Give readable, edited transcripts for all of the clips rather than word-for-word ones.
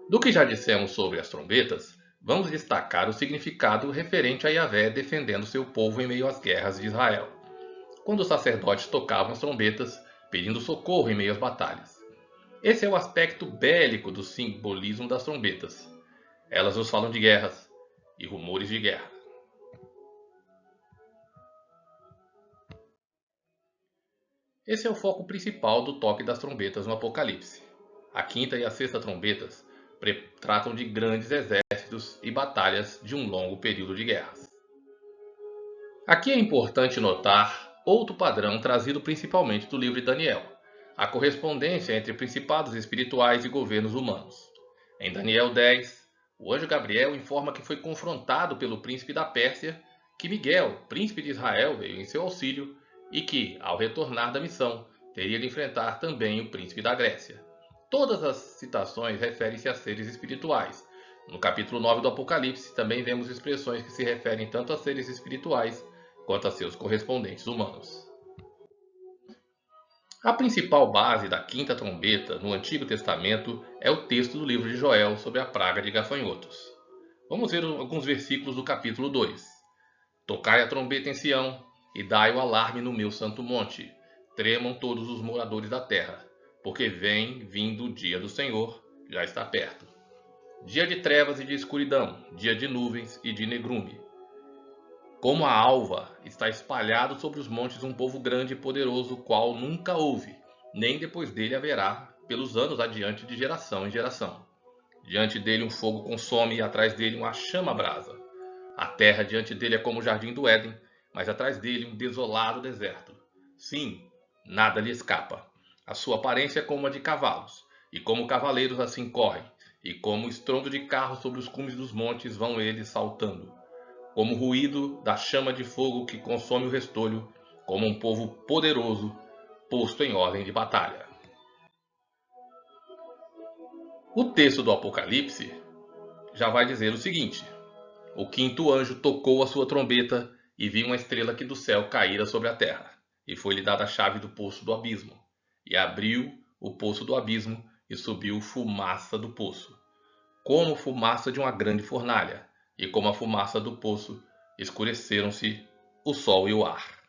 Do que já dissemos sobre as trombetas, vamos destacar o significado referente a Yahvé defendendo seu povo em meio às guerras de Israel, quando os sacerdotes tocavam as trombetas, pedindo socorro em meio às batalhas. Esse é o aspecto bélico do simbolismo das trombetas. Elas nos falam de guerras e rumores de guerra. Esse é o foco principal do toque das trombetas no Apocalipse. A quinta e a sexta trombetas tratam de grandes exércitos e batalhas de um longo período de guerras. Aqui é importante notar outro padrão trazido principalmente do livro de Daniel, a correspondência entre principados espirituais e governos humanos. Em Daniel 10, o anjo Gabriel informa que foi confrontado pelo príncipe da Pérsia, que Miguel, príncipe de Israel, veio em seu auxílio e que, ao retornar da missão, teria de enfrentar também o príncipe da Grécia. Todas as citações referem-se a seres espirituais. No capítulo 9 do Apocalipse também vemos expressões que se referem tanto a seres espirituais quanto a seus correspondentes humanos. A principal base da quinta trombeta no Antigo Testamento é o texto do livro de Joel sobre a praga de gafanhotos. Vamos ver alguns versículos do capítulo 2. Tocai a trombeta em Sião e dai o alarme no meu santo monte. Tremam todos os moradores da terra, porque vem vindo o dia do Senhor, já está perto. Dia de trevas e de escuridão, dia de nuvens e de negrume. Como a alva está espalhado sobre os montes um povo grande e poderoso, qual nunca houve, nem depois dele haverá, pelos anos adiante de geração em geração. Diante dele um fogo consome e atrás dele uma chama brasa. A terra diante dele é como o jardim do Éden, mas atrás dele um desolado deserto. Sim, nada lhe escapa. A sua aparência é como a de cavalos, e como cavaleiros assim correm, e como o estrondo de carros sobre os cumes dos montes vão eles saltando. Como o ruído da chama de fogo que consome o restolho, como um povo poderoso posto em ordem de batalha. O texto do Apocalipse já vai dizer o seguinte: o quinto anjo tocou a sua trombeta e viu uma estrela que do céu caíra sobre a terra, e foi-lhe dada a chave do poço do abismo, e abriu o poço do abismo e subiu fumaça do poço, como fumaça de uma grande fornalha, e como a fumaça do poço, escureceram-se o sol e o ar.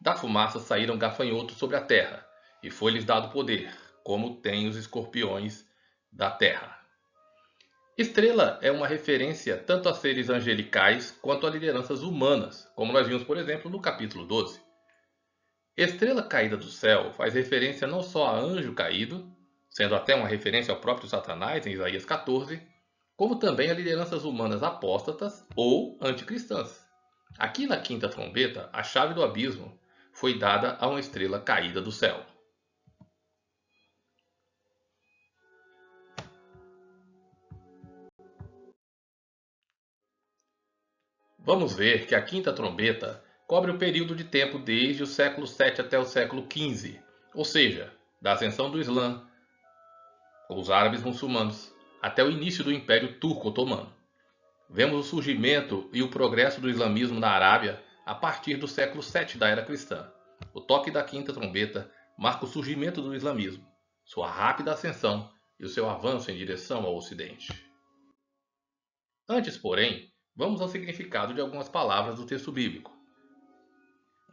Da fumaça saíram gafanhotos sobre a terra, e foi-lhes dado poder, como têm os escorpiões da terra. Estrela é uma referência tanto a seres angelicais quanto a lideranças humanas, como nós vimos, por exemplo, no capítulo 12. Estrela caída do céu faz referência não só a anjo caído, sendo até uma referência ao próprio Satanás em Isaías 14, como também a lideranças humanas apóstatas ou anticristãs. Aqui na quinta trombeta, a chave do abismo foi dada a uma estrela caída do céu. Vamos ver que a quinta trombeta cobre o período de tempo desde o século 7 até o século 15, ou seja, da ascensão do Islã, com os árabes muçulmanos, até o início do Império Turco-Otomano. Vemos o surgimento e o progresso do islamismo na Arábia a partir do século 7 da era cristã. O toque da quinta trombeta marca o surgimento do islamismo, sua rápida ascensão e o seu avanço em direção ao Ocidente. Antes, porém, vamos ao significado de algumas palavras do texto bíblico.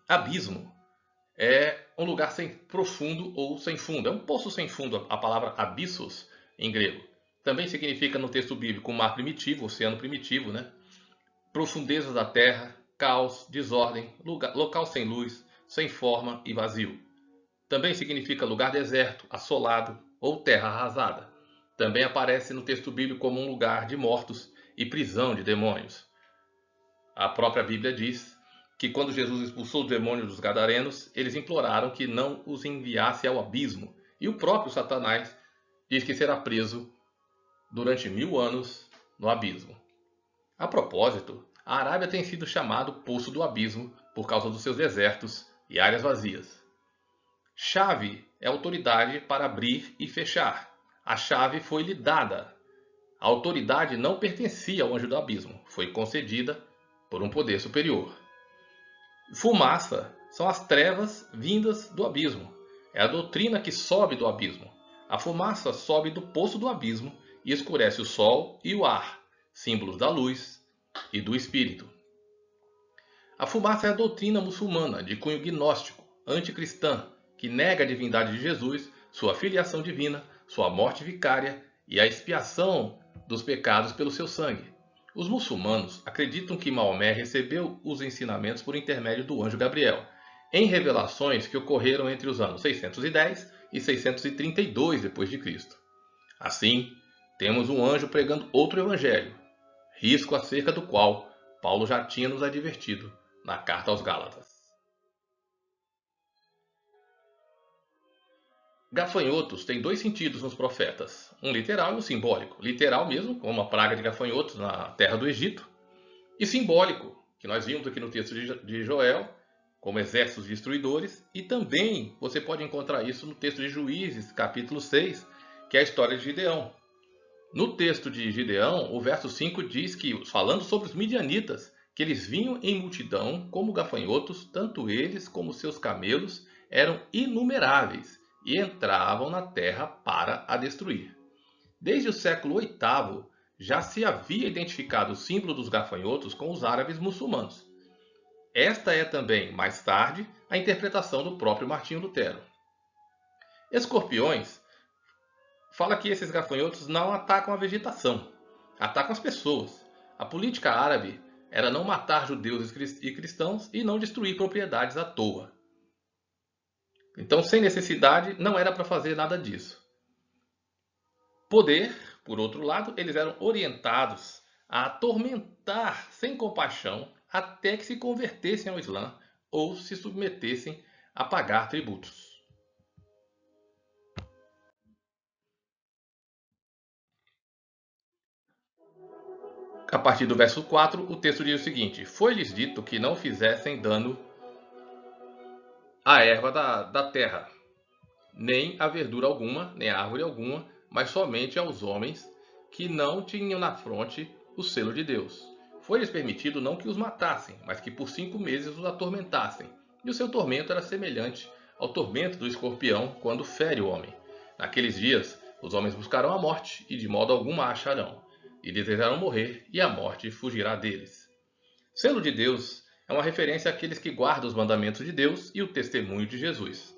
Abismo é um lugar sem profundo ou sem fundo. É um poço sem fundo, a palavra abissos em grego. Também significa no texto bíblico um mar primitivo, oceano primitivo, né? Profundezas da terra, caos, desordem, local sem luz, sem forma e vazio. Também significa lugar deserto, assolado ou terra arrasada. Também aparece no texto bíblico como um lugar de mortos e prisão de demônios. A própria Bíblia diz que quando Jesus expulsou os demônios dos gadarenos, eles imploraram que não os enviasse ao abismo. E o próprio Satanás diz que será preso durante 1000 anos no abismo. A propósito, a Arábia tem sido chamado Poço do Abismo por causa dos seus desertos e áreas vazias. Chave é autoridade para abrir e fechar. A chave foi-lhe dada. A autoridade não pertencia ao anjo do abismo, foi concedida por um poder superior. Fumaça são as trevas vindas do abismo. É a doutrina que sobe do abismo. A fumaça sobe do poço do abismo e escurece o sol e o ar, símbolos da luz e do espírito. A fumaça é a doutrina muçulmana de cunho gnóstico, anticristã, que nega a divindade de Jesus, sua filiação divina, sua morte vicária e a expiação dos pecados pelo seu sangue. Os muçulmanos acreditam que Maomé recebeu os ensinamentos por intermédio do anjo Gabriel, em revelações que ocorreram entre os anos 610 e 632 d.C. Assim, temos um anjo pregando outro evangelho, risco acerca do qual Paulo já tinha nos advertido na carta aos Gálatas. Gafanhotos têm dois sentidos nos profetas, um literal e um simbólico. Literal mesmo, como uma praga de gafanhotos na terra do Egito, e simbólico, que nós vimos aqui no texto de Joel, como exércitos destruidores, e também você pode encontrar isso no texto de Juízes, capítulo 6, que é a história de Gideão. No texto de Gideão, o verso 5 diz que, falando sobre os midianitas, que eles vinham em multidão como gafanhotos, tanto eles como seus camelos eram inumeráveis e entravam na terra para a destruir. Desde o século VIII já se havia identificado o símbolo dos gafanhotos com os árabes muçulmanos. Esta é também, mais tarde, a interpretação do próprio Martinho Lutero. Escorpiões fala que esses gafanhotos não atacam a vegetação, atacam as pessoas. A política árabe era não matar judeus e cristãos e não destruir propriedades à toa. Então, sem necessidade, não era para fazer nada disso. Poder, por outro lado, eles eram orientados a atormentar sem compaixão até que se convertessem ao Islã ou se submetessem a pagar tributos. A partir do verso 4, o texto diz o seguinte: foi-lhes dito que não fizessem dano à erva da terra, nem a verdura alguma, nem a árvore alguma, mas somente aos homens que não tinham na fronte o selo de Deus. Foi-lhes permitido não que os matassem, mas que por 5 meses os atormentassem. E o seu tormento era semelhante ao tormento do escorpião quando fere o homem. Naqueles dias, os homens buscarão a morte e de modo algum a acharão. E desejarão morrer, e a morte fugirá deles. Selo de Deus é uma referência àqueles que guardam os mandamentos de Deus e o testemunho de Jesus.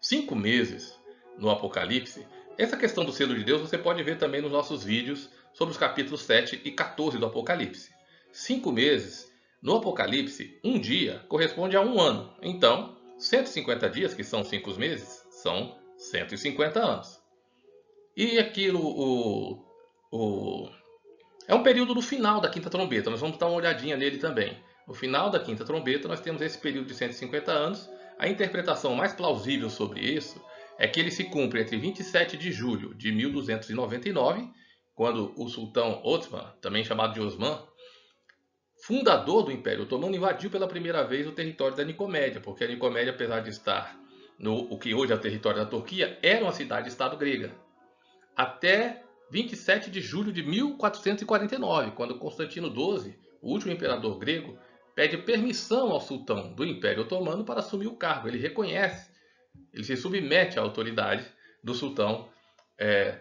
5 meses no Apocalipse, essa questão do selo de Deus você pode ver também nos nossos vídeos sobre os capítulos 7 e 14 do Apocalipse. 5 meses no Apocalipse, um dia corresponde a um ano. Então, 150 dias, que são 5 meses, são 150 anos. E aquilo, é um período do final da quinta trombeta. Nós vamos dar uma olhadinha nele também. No final da quinta trombeta, nós temos esse período de 150 anos. A interpretação mais plausível sobre isso é que ele se cumpre entre 27 de julho de 1299, quando o sultão Osman, também chamado de Osman, fundador do Império Otomano, invadiu pela primeira vez o território da Nicomédia, porque a Nicomédia, apesar de estar no que hoje é o território da Turquia, era uma cidade-estado grega. Até 27 de julho de 1449, quando Constantino XII, o último imperador grego, pede permissão ao sultão do Império Otomano para assumir o cargo. Ele reconhece, ele se submete à autoridade do sultão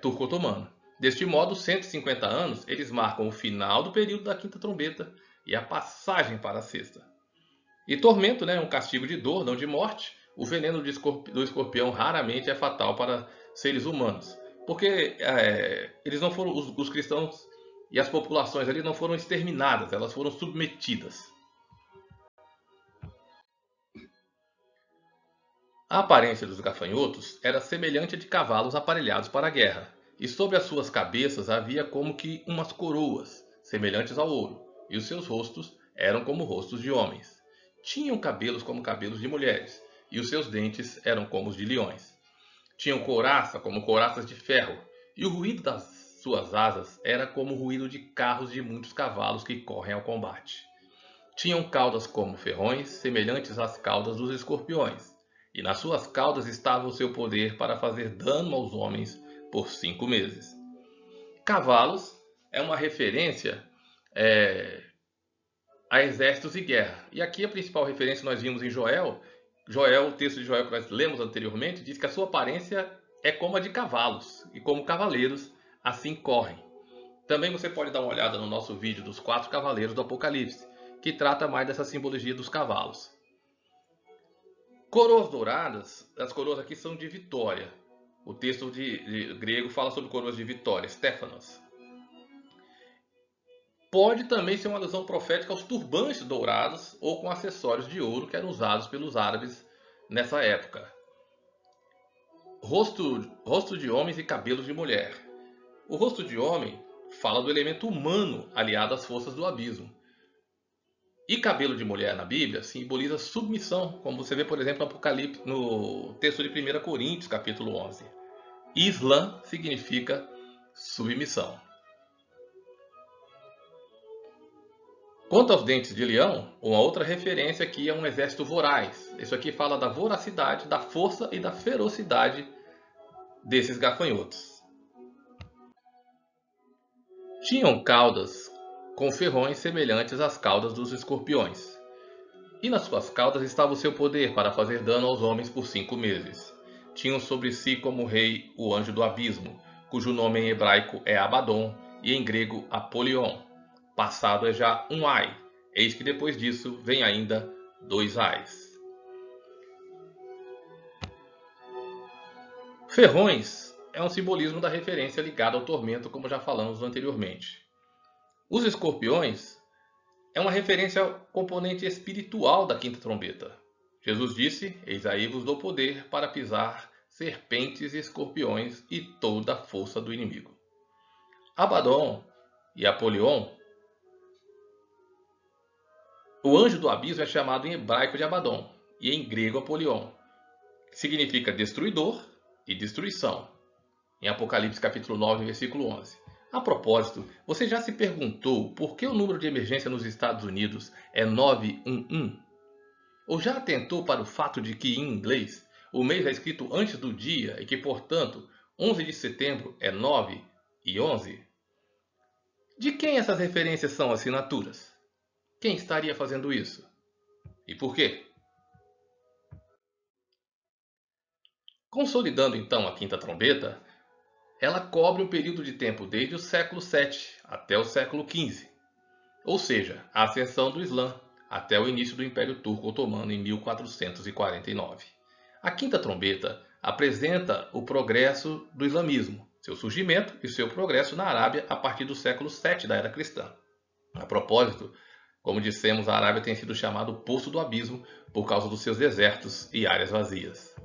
turco-otomano. Deste modo, 150 anos, eles marcam o final do período da quinta trombeta e a passagem para a sexta. E tormento, né, é um castigo de dor, não de morte. O veneno do escorpião raramente é fatal para seres humanos, porque eles não foram, os cristãos e as populações ali não foram exterminadas, elas foram submetidas. A aparência dos gafanhotos era semelhante a de cavalos aparelhados para a guerra, e sobre as suas cabeças havia como que umas coroas, semelhantes ao ouro, e os seus rostos eram como rostos de homens. Tinham cabelos como cabelos de mulheres, e os seus dentes eram como os de leões. Tinham couraça como couraças de ferro, e o ruído das suas asas era como o ruído de carros de muitos cavalos que correm ao combate. Tinham caudas como ferrões, semelhantes às caudas dos escorpiões, e nas suas caudas estava o seu poder para fazer dano aos homens por 5 meses. Cavalos é uma referência a exércitos e guerra. E aqui a principal referência nós vimos em Joel. O texto de Joel que nós lemos anteriormente, diz que a sua aparência é como a de cavalos, e como cavaleiros assim correm. Também você pode dar uma olhada no nosso vídeo dos 4 cavaleiros do Apocalipse, que trata mais dessa simbologia dos cavalos. Coroas douradas, as coroas aqui são de vitória. O texto de grego fala sobre coroas de vitória, Stéphanos. Pode também ser uma alusão profética aos turbantes dourados ou com acessórios de ouro que eram usados pelos árabes nessa época. Rosto de homens e cabelos de mulher. O rosto de homem fala do elemento humano aliado às forças do abismo. E cabelo de mulher na Bíblia simboliza submissão, como você vê, por exemplo, no Apocalipse, no texto de 1 Coríntios, capítulo 11. Islã significa submissão. Quanto aos dentes de leão, uma outra referência aqui é um exército voraz. Isso aqui fala da voracidade, da força e da ferocidade desses gafanhotos. Tinham caudas com ferrões semelhantes às caudas dos escorpiões. E nas suas caudas estava o seu poder para fazer dano aos homens por 5 meses. Tinham sobre si como rei o anjo do abismo, cujo nome em hebraico é Abaddon e em grego Apolion. Passado é já um ai, eis que depois disso vem ainda 2 ais. Ferrões é um simbolismo da referência ligada ao tormento, como já falamos anteriormente. Os escorpiões é uma referência ao componente espiritual da quinta trombeta. Jesus disse: Eis aí vos dou poder para pisar serpentes e escorpiões e toda a força do inimigo. Abaddon e Apolion. O anjo do abismo é chamado em hebraico de Abaddon e em grego Apolion, que significa destruidor e destruição, em Apocalipse capítulo 9, versículo 11. A propósito, você já se perguntou por que o número de emergência nos Estados Unidos é 911? Ou já atentou para o fato de que, em inglês, o mês é escrito antes do dia e que, portanto, 11 de setembro é 9 e 11? De quem essas referências são assinaturas? Quem estaria fazendo isso? E por quê? Consolidando então a quinta trombeta, ela cobre um período de tempo desde o século VII até o século XV, ou seja, a ascensão do Islã até o início do Império Turco Otomano em 1449. A quinta trombeta apresenta o progresso do islamismo, seu surgimento e seu progresso na Arábia a partir do século VII da Era Cristã. A propósito, como dissemos, a Arábia tem sido chamada o Poço do Abismo por causa dos seus desertos e áreas vazias.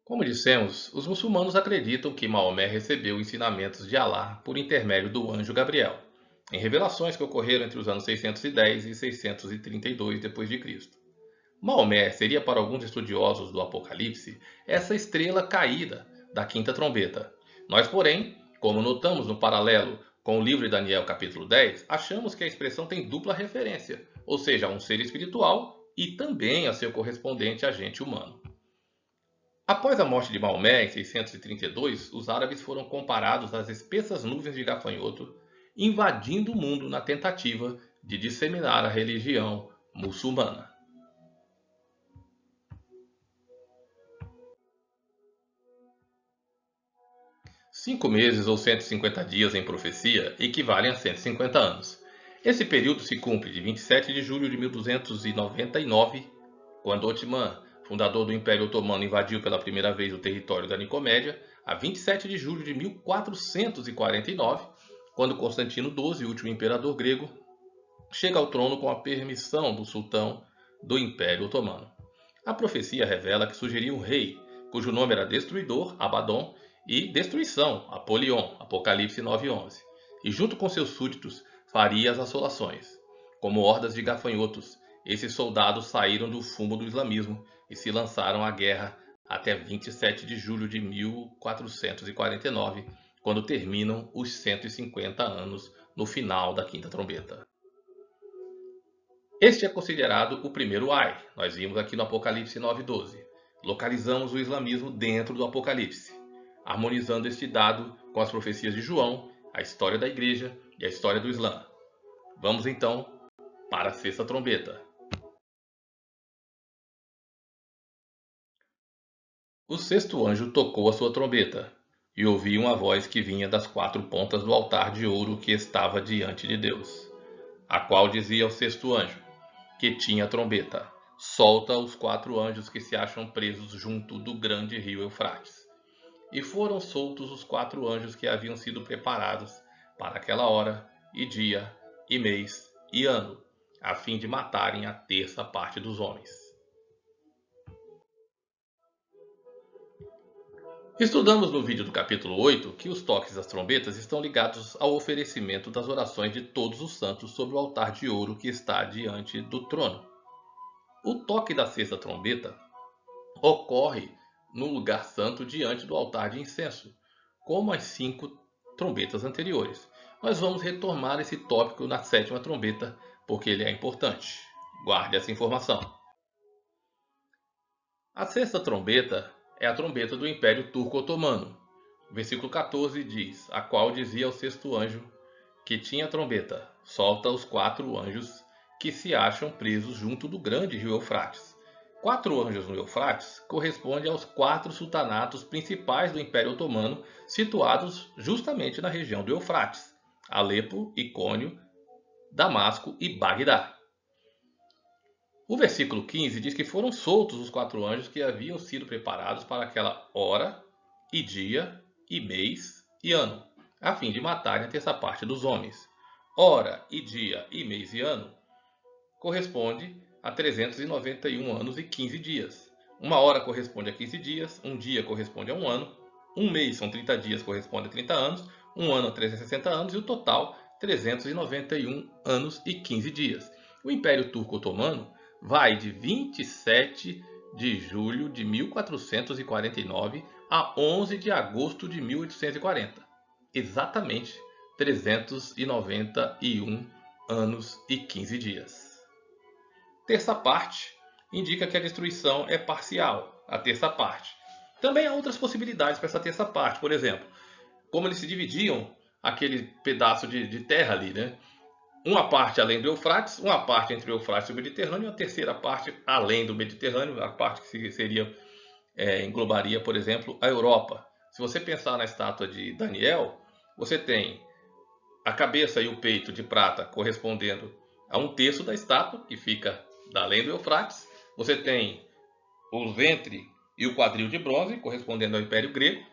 Como dissemos, os muçulmanos acreditam que Maomé recebeu ensinamentos de Alá por intermédio do anjo Gabriel, em revelações que ocorreram entre os anos 610 e 632 d.C. Maomé seria para alguns estudiosos do Apocalipse essa estrela caída da quinta trombeta. Nós, porém, como notamos no paralelo com o livro de Daniel capítulo 10, achamos que a expressão tem dupla referência, ou seja, a um ser espiritual e também a seu correspondente agente humano. Após a morte de Maomé, em 632, os árabes foram comparados às espessas nuvens de gafanhoto, invadindo o mundo na tentativa de disseminar a religião muçulmana. Cinco meses ou 150 dias em profecia equivalem a 150 anos. Esse período se cumpre de 27 de julho de 1299, quando Otmã, fundador do Império Otomano, invadiu pela primeira vez o território da Nicomédia, a 27 de julho de 1449, quando Constantino XII, último imperador grego, chega ao trono com a permissão do sultão do Império Otomano. A profecia revela que surgiria um rei, cujo nome era Destruidor, Abaddon, e Destruição, Apolion, Apocalipse 9:11, e junto com seus súditos faria as assolações. Como hordas de gafanhotos, esses soldados saíram do fumo do islamismo e se lançaram à guerra até 27 de julho de 1449, quando terminam os 150 anos no final da quinta trombeta. Este é considerado o primeiro ai. Nós vimos aqui no Apocalipse 9:12. Localizamos o islamismo dentro do Apocalipse, harmonizando este dado com as profecias de João, a história da igreja e a história do Islã. Vamos então para a sexta trombeta. O sexto anjo tocou a sua trombeta, E ouvi uma voz que vinha das 4 pontas do altar de ouro que estava diante de Deus, a qual dizia ao 6º anjo, que tinha a trombeta: solta os 4 anjos que se acham presos junto do grande rio Eufrates. E foram soltos os 4 anjos que haviam sido preparados para aquela hora, e dia, e mês, e ano, a fim de matarem a terça parte dos homens. Estudamos no vídeo do capítulo 8 que os toques das trombetas estão ligados ao oferecimento das orações de todos os santos sobre o altar de ouro que está diante do trono. O toque da 6ª trombeta ocorre no lugar santo diante do altar de incenso, como as 5 trombetas anteriores. Nós vamos retomar esse tópico na 7ª trombeta, porque ele é importante. Guarde essa informação. A 6ª trombeta é a trombeta do Império Turco-Otomano. Versículo 14 diz, a qual dizia ao 6º anjo que tinha a trombeta: solta os 4 anjos que se acham presos junto do grande rio Eufrates. 4 anjos no Eufrates corresponde aos 4 sultanatos principais do Império Otomano, situados justamente na região do Eufrates: Alepo, Icônio, Damasco e Bagdá. O versículo 15 diz que foram soltos os 4 anjos que haviam sido preparados para aquela hora, e dia, e mês, e ano, a fim de matarem a terça parte dos homens. Hora, e dia, e mês, e ano corresponde a 391 anos e 15 dias. Uma hora corresponde a 15 dias, um dia corresponde a um ano, um mês são 30 dias, corresponde a 30 anos, um ano a 360 anos e o total 391 anos e 15 dias. O Império Turco-Otomano vai de 27 de julho de 1449 a 11 de agosto de 1840. Exatamente 391 anos e 15 dias. Terça parte indica que a destruição é parcial, a terça parte. Também há outras possibilidades para essa terça parte, por exemplo, como eles se dividiam aquele pedaço de terra ali, né? Uma parte além do Eufrates, uma parte entre o Eufrates e o Mediterrâneo, e a terceira parte além do Mediterrâneo, a parte que seria, englobaria, por exemplo, a Europa. Se você pensar na estátua de Daniel, você tem a cabeça e o peito de prata correspondendo a 1/3 da estátua, que fica além do Eufrates. Você tem o ventre e o quadril de bronze, correspondendo ao Império Grego.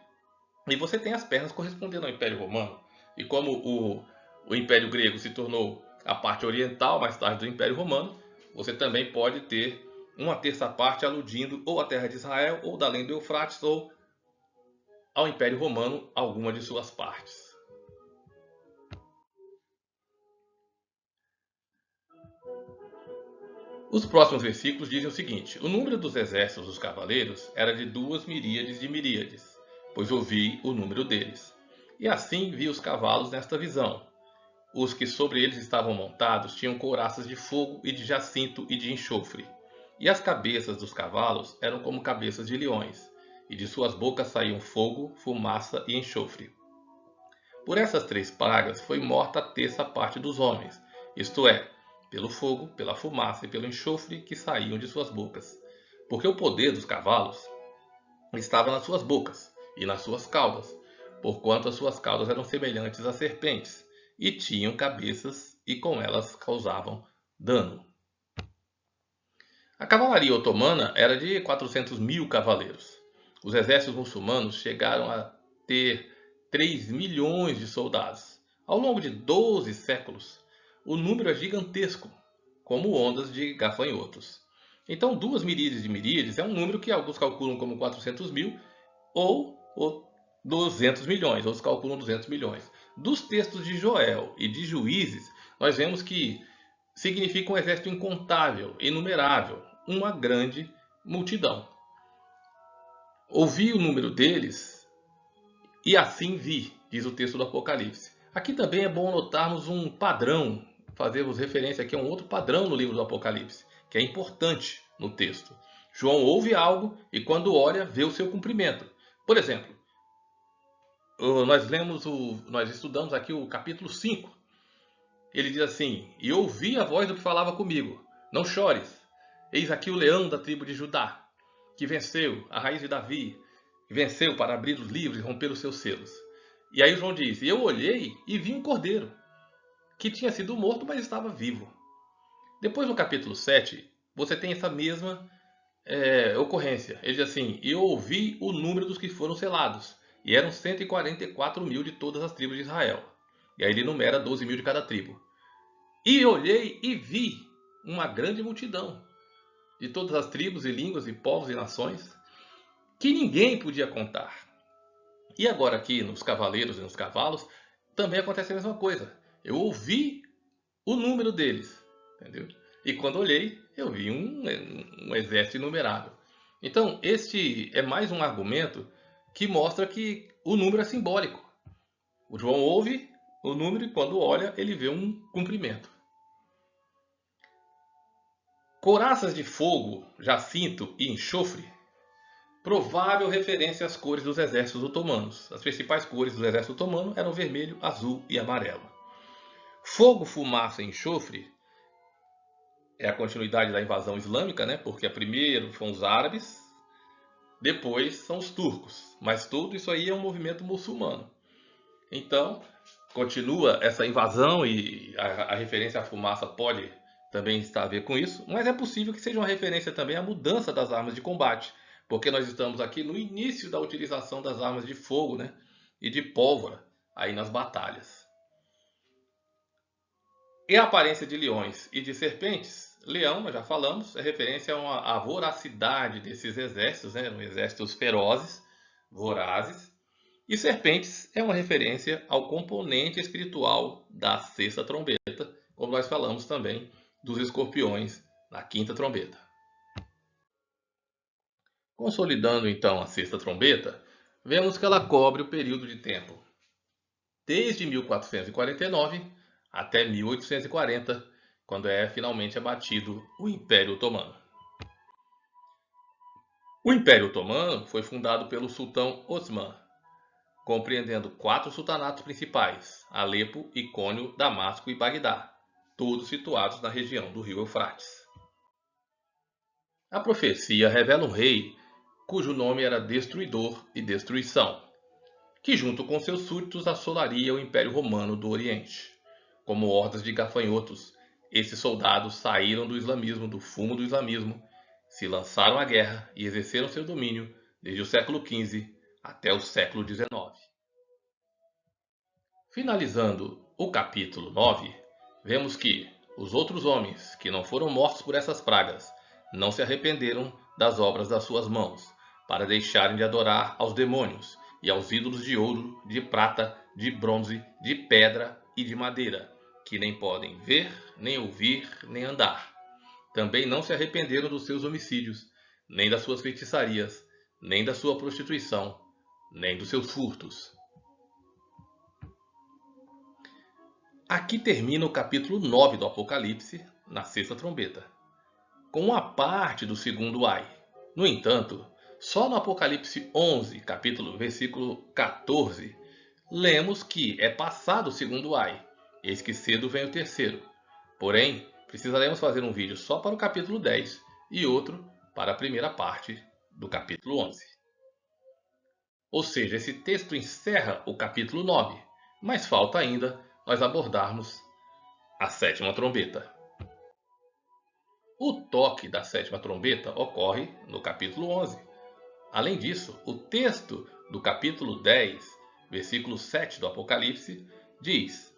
E você tem as pernas correspondendo ao Império Romano. E como o Império Grego se tornou a parte oriental, mais tarde, do Império Romano, você também pode ter uma terça parte aludindo ou à terra de Israel, ou da além do Eufrates, ou ao Império Romano, alguma de suas partes. Os próximos versículos dizem o seguinte: o número dos exércitos dos cavaleiros era de 2 miríades de miríades, pois ouvi o número deles. E assim vi os cavalos nesta visão. Os que sobre eles estavam montados tinham couraças de fogo e de jacinto e de enxofre. E as cabeças dos cavalos eram como cabeças de leões, e de suas bocas saíam fogo, fumaça e enxofre. Por essas 3 pragas foi morta a terça parte dos homens, isto é, pelo fogo, pela fumaça e pelo enxofre que saíam de suas bocas. Porque o poder dos cavalos estava nas suas bocas e nas suas caudas, porquanto as suas caudas eram semelhantes a serpentes, e tinham cabeças, e com elas causavam dano. A cavalaria otomana era de 400.000 cavaleiros. Os exércitos muçulmanos chegaram a ter 3 milhões de soldados. Ao longo de 12 séculos, o número é gigantesco, como ondas de gafanhotos. Então, 2 miríades de miríades é um número que alguns calculam como 400.000 ou 200 milhões, outros calculam 200 milhões. Dos textos de Joel e de Juízes, nós vemos que significa um exército incontável, inumerável, uma grande multidão. Ouvi o número deles e assim vi, diz o texto do Apocalipse. Aqui também é bom notarmos um padrão, fazermos referência aqui a um outro padrão no livro do Apocalipse, que é importante no texto. João ouve algo e quando olha, vê o seu cumprimento. Por exemplo, nós estudamos aqui o capítulo 5. Ele diz assim: e ouvi a voz do que falava comigo, não chores, eis aqui o leão da tribo de Judá, que venceu, a raiz de Davi, venceu para abrir os livros e romper os seus selos. E aí João diz: e eu olhei e vi um cordeiro, que tinha sido morto, mas estava vivo. Depois no capítulo 7, você tem essa mesma ocorrência. Ele diz assim: e eu ouvi o número dos que foram selados, e eram 144 mil de todas as tribos de Israel. E aí ele enumera 12 mil de cada tribo. E olhei e vi uma grande multidão, de todas as tribos e línguas e povos e nações, que ninguém podia contar. E agora aqui nos cavaleiros e nos cavalos, também acontece a mesma coisa. Eu ouvi o número deles, entendeu? E quando olhei, eu vi um exército inumerável. Então, este é mais um argumento que mostra que o número é simbólico. O João ouve o número e quando olha, ele vê um cumprimento. Couraças de fogo, jacinto e enxofre, provável referência às cores dos exércitos otomanos. As principais cores do exército otomano eram vermelho, azul e amarelo. Fogo, fumaça e enxofre é a continuidade da invasão islâmica, né? Porque primeiro foram os árabes, depois são os turcos. Mas tudo isso aí é um movimento muçulmano. Então, continua essa invasão e a referência à fumaça pode também estar a ver com isso, mas é possível que seja uma referência também à mudança das armas de combate, porque nós estamos aqui no início da utilização das armas de fogo, né, e de pólvora aí nas batalhas. E a aparência de leões e de serpentes, leão, nós já falamos, é referência à voracidade desses exércitos, né, exércitos ferozes, vorazes. E serpentes é uma referência ao componente espiritual da sexta trombeta, como nós falamos também dos escorpiões na quinta trombeta. Consolidando então a sexta trombeta, vemos que ela cobre o período de tempo desde 1449 até 1840, quando é finalmente abatido o Império Otomano. O Império Otomano foi fundado pelo sultão Osman, compreendendo 4 sultanatos principais: Alepo, Icônio, Damasco e Bagdá, todos situados na região do rio Eufrates. A profecia revela um rei cujo nome era Destruidor e Destruição, que junto com seus súditos assolaria o Império Romano do Oriente. Como hordas de gafanhotos, esses soldados saíram do islamismo, do fumo do islamismo, se lançaram à guerra e exerceram seu domínio desde o século XV até o século XIX. Finalizando o capítulo 9, vemos que os outros homens que não foram mortos por essas pragas não se arrependeram das obras das suas mãos, para deixarem de adorar aos demônios e aos ídolos de ouro, de prata, de bronze, de pedra e de madeira, que nem podem ver, nem ouvir, nem andar. Também não se arrependeram dos seus homicídios, nem das suas feitiçarias, nem da sua prostituição, nem dos seus furtos. Aqui termina o capítulo 9 do Apocalipse, na sexta trombeta, com uma parte do segundo ai. No entanto, só no Apocalipse 11, versículo 14, lemos que é passado o segundo ai, eis que cedo vem o terceiro. Porém, precisaremos fazer um vídeo só para o capítulo 10 e outro para a primeira parte do capítulo 11. Ou seja, esse texto encerra o capítulo 9, mas falta ainda nós abordarmos a sétima trombeta. O toque da sétima trombeta ocorre no capítulo 11. Além disso, o texto do capítulo 10, versículo 7 do Apocalipse, diz: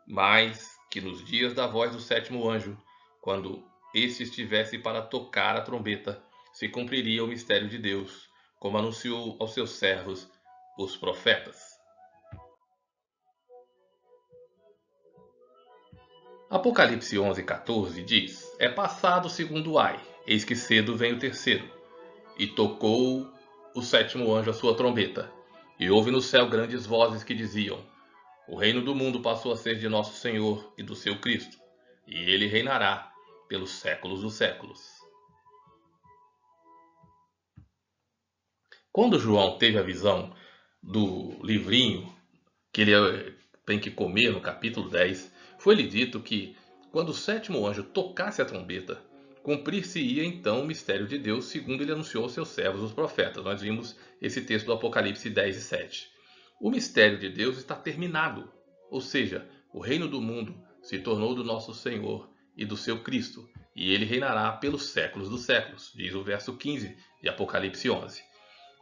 mas que nos dias da voz do sétimo anjo, quando este estivesse para tocar a trombeta, se cumpriria o mistério de Deus, como anunciou aos seus servos, os profetas. Apocalipse 11:14 diz: é passado o segundo ai, eis que cedo vem o terceiro. E tocou o sétimo anjo a sua trombeta, e houve no céu grandes vozes que diziam: o reino do mundo passou a ser de nosso Senhor e do seu Cristo, e ele reinará pelos séculos dos séculos. Quando João teve a visão do livrinho que ele tem que comer no capítulo 10, foi-lhe dito que, quando o sétimo anjo tocasse a trombeta, cumprir-se-ia então o mistério de Deus, segundo ele anunciou aos seus servos, os profetas. Nós vimos esse texto do Apocalipse 10 e 7. O mistério de Deus está terminado, ou seja, o reino do mundo se tornou do nosso Senhor e do seu Cristo, e ele reinará pelos séculos dos séculos, diz o verso 15 de Apocalipse 11.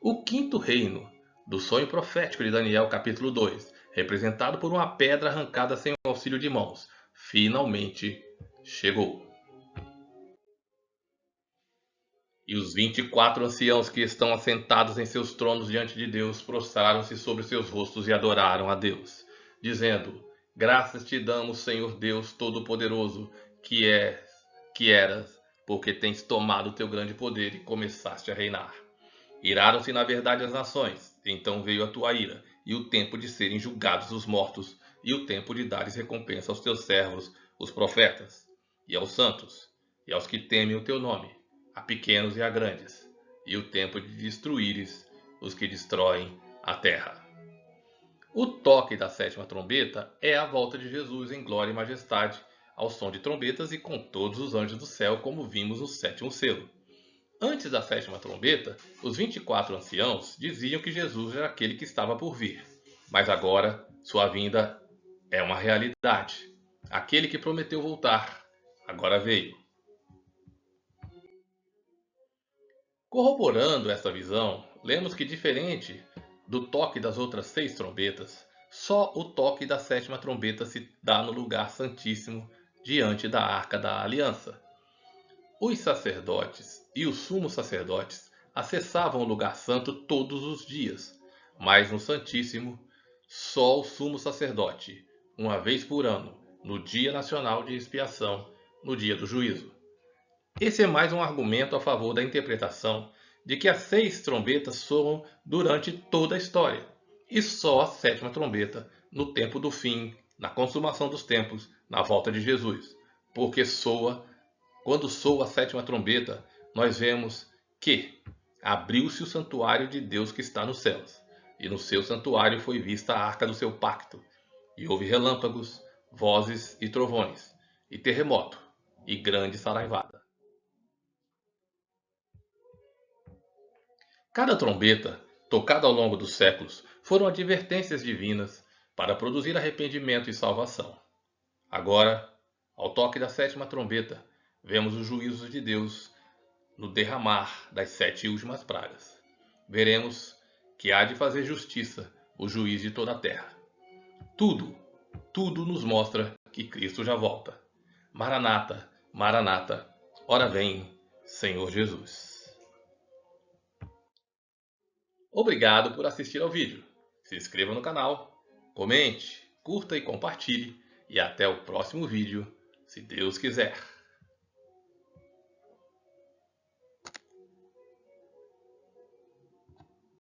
O quinto reino do sonho profético de Daniel, capítulo 2, representado por uma pedra arrancada sem o auxílio de mãos, finalmente chegou. E os 24 anciãos que estão assentados em seus tronos diante de Deus prostraram-se sobre seus rostos e adoraram a Deus, dizendo: Graças te damos, Senhor Deus Todo-Poderoso, que eras, porque tens tomado o teu grande poder e começaste a reinar. Iraram-se na verdade as nações, então veio a tua ira, e o tempo de serem julgados os mortos, e o tempo de dares recompensa aos teus servos, os profetas, e aos santos, e aos que temem o teu nome, a pequenos e a grandes, e o tempo de destruíres os que destroem a terra. O toque da sétima trombeta é a volta de Jesus em glória e majestade, ao som de trombetas e com todos os anjos do céu, como vimos no sétimo selo. Antes da sétima trombeta, os 24 anciãos diziam que Jesus era aquele que estava por vir, mas agora sua vinda é uma realidade. Aquele que prometeu voltar, agora veio. Corroborando essa visão, lemos que, diferente do toque das outras 6 trombetas, só o toque da sétima trombeta se dá no lugar santíssimo diante da Arca da Aliança. Os sacerdotes e os sumos sacerdotes acessavam o lugar santo todos os dias, mas no Santíssimo, só o sumo sacerdote, uma vez por ano, no Dia Nacional de Expiação, no dia do juízo. Esse é mais um argumento a favor da interpretação de que as 6 trombetas soam durante toda a história, e só a sétima trombeta no tempo do fim, na consumação dos tempos, na volta de Jesus, porque quando soa a sétima trombeta, nós vemos que abriu-se o santuário de Deus que está nos céus, e no seu santuário foi vista a arca do seu pacto, e houve relâmpagos, vozes e trovões, e terremoto, e grande saraivada. Cada trombeta, tocada ao longo dos séculos, foram advertências divinas para produzir arrependimento e salvação. Agora, ao toque da sétima trombeta, vemos os juízos de Deus no derramar das 7 últimas pragas. Veremos que há de fazer justiça o juiz de toda a terra. Tudo nos mostra que Cristo já volta. Maranata, Maranata, ora vem, Senhor Jesus. Obrigado por assistir ao vídeo. Se inscreva no canal, comente, curta e compartilhe. E até o próximo vídeo, se Deus quiser.